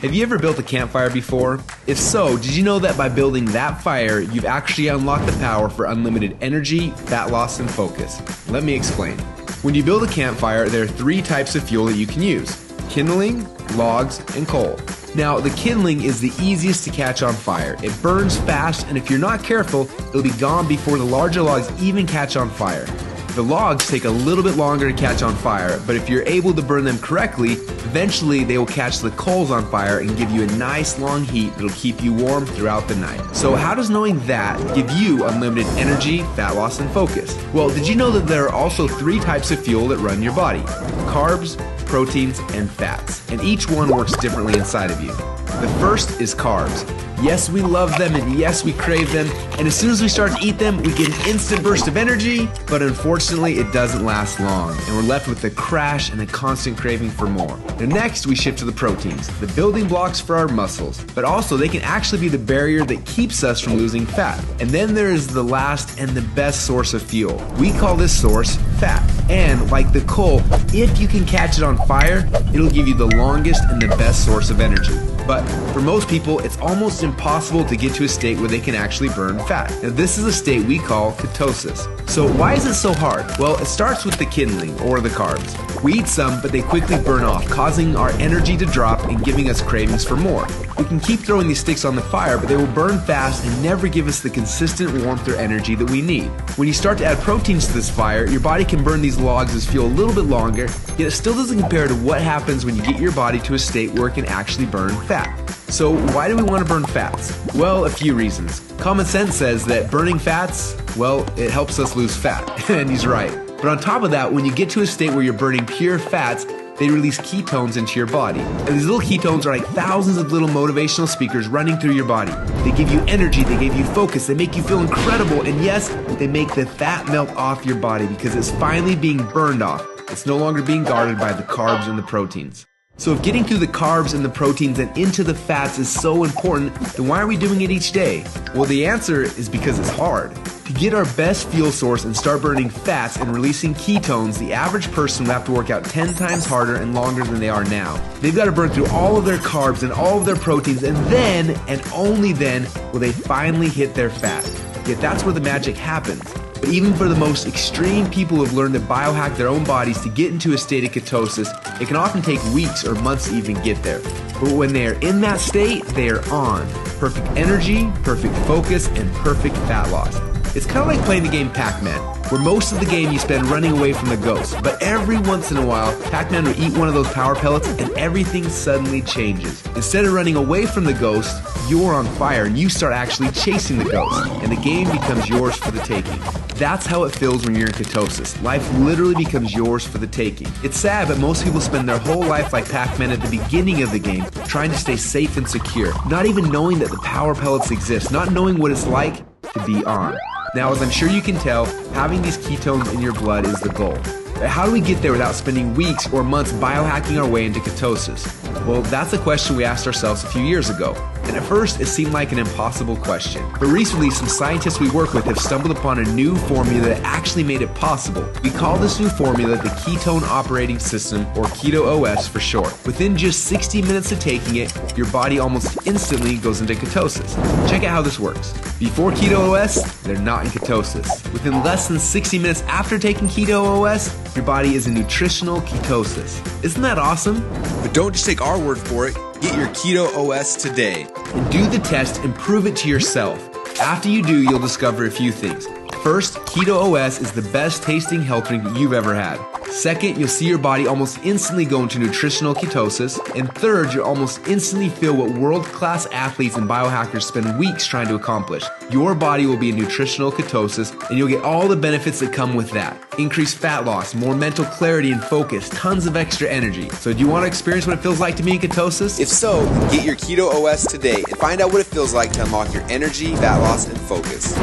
Have you ever built a campfire before? If so, did you know that by building that fire, you've actually unlocked the power for unlimited energy, fat loss, and focus? Let me explain. When you build a campfire, there are 3 types of fuel that you can use: kindling, logs, and coal. Now, the kindling is the easiest to catch on fire. It burns fast, and if you're not careful, it'll be gone before the larger logs even catch on fire. The logs take a little bit longer to catch on fire, but if you're able to burn them correctly, eventually they will catch the coals on fire and give you a nice long heat that'll keep you warm throughout the night. So how does knowing that give you unlimited energy, fat loss, and focus? Well, did you know that there are also 3 types of fuel that run your body? Carbs, proteins, and fats. And each one works differently inside of you. The first is carbs. Yes, we love them, and yes, we crave them, and as soon as we start to eat them, we get an instant burst of energy, but unfortunately, it doesn't last long, and we're left with a crash and a constant craving for more. And next, we shift to the proteins, the building blocks for our muscles, but also they can actually be the barrier that keeps us from losing fat. And then there is the last and the best source of fuel. We call this source fat. And like the coal, if you can catch it on fire, it'll give you the longest and the best source of energy. But for most people, it's almost impossible to get to a state where they can actually burn fat. Now, this is a state we call ketosis. So why is it so hard? Well, it starts with the kindling, or the carbs. We eat some, but they quickly burn off, causing our energy to drop and giving us cravings for more. We can keep throwing these sticks on the fire, but they will burn fast and never give us the consistent warmth or energy that we need. When you start to add proteins to this fire, your body can burn these logs as fuel a little bit longer, yet it still doesn't compare to what happens when you get your body to a state where it can actually burn fat. So why do we want to burn fats? Well, a few reasons. Common sense says that burning fats, well, it helps us lose fat, and he's right. But on top of that, when you get to a state where you're burning pure fats, they release ketones into your body. And these little ketones are like thousands of little motivational speakers running through your body. They give you energy, they give you focus, they make you feel incredible, and yes, they make the fat melt off your body because it's finally being burned off. It's no longer being guarded by the carbs and the proteins. So if getting through the carbs and the proteins and into the fats is so important, then why are we doing it each day? Well, the answer is because it's hard. To get our best fuel source and start burning fats and releasing ketones, the average person will have to work out 10 times harder and longer than they are now. They've got to burn through all of their carbs and all of their proteins, and then, and only then, will they finally hit their fat. Yet that's where the magic happens. But even for the most extreme people who have learned to biohack their own bodies to get into a state of ketosis, it can often take weeks or months to even get there. But when they are in that state, they are on. Perfect energy, perfect focus, and perfect fat loss. It's kind of like playing the game Pac-Man, where most of the game you spend running away from the ghost, but every once in a while, Pac-Man will eat one of those power pellets and everything suddenly changes. Instead of running away from the ghost, you're on fire and you start actually chasing the ghost, and the game becomes yours for the taking. That's how it feels when you're in ketosis. Life literally becomes yours for the taking. It's sad, but most people spend their whole life like Pac-Man at the beginning of the game, trying to stay safe and secure, not even knowing that the power pellets exist, not knowing what it's like to be on. Now, as I'm sure you can tell, having these ketones in your blood is the goal. But how do we get there without spending weeks or months biohacking our way into ketosis? Well, that's a question we asked ourselves a few years ago. And at first, it seemed like an impossible question. But recently, some scientists we work with have stumbled upon a new formula that actually made it possible. We call this new formula the Ketone Operating System, or Keto OS for short. Within just 60 minutes of taking it, your body almost instantly goes into ketosis. Check out how this works. Before Keto OS, they're not in ketosis. Within less than 60 minutes after taking Keto OS, your body is in nutritional ketosis. Isn't that awesome? But don't just take our word for it. Get your Keto OS today. And do the test and prove it to yourself. After you do, you'll discover a few things. First, Keto OS is the best tasting health drink that you've ever had. Second, you'll see your body almost instantly go into nutritional ketosis. And third, you'll almost instantly feel what world-class athletes and biohackers spend weeks trying to accomplish. Your body will be in nutritional ketosis, and you'll get all the benefits that come with that. Increased fat loss, more mental clarity and focus, tons of extra energy. So do you want to experience what it feels like to be in ketosis? If so, get your Keto OS today and find out what it feels like to unlock your energy, fat loss, and focus.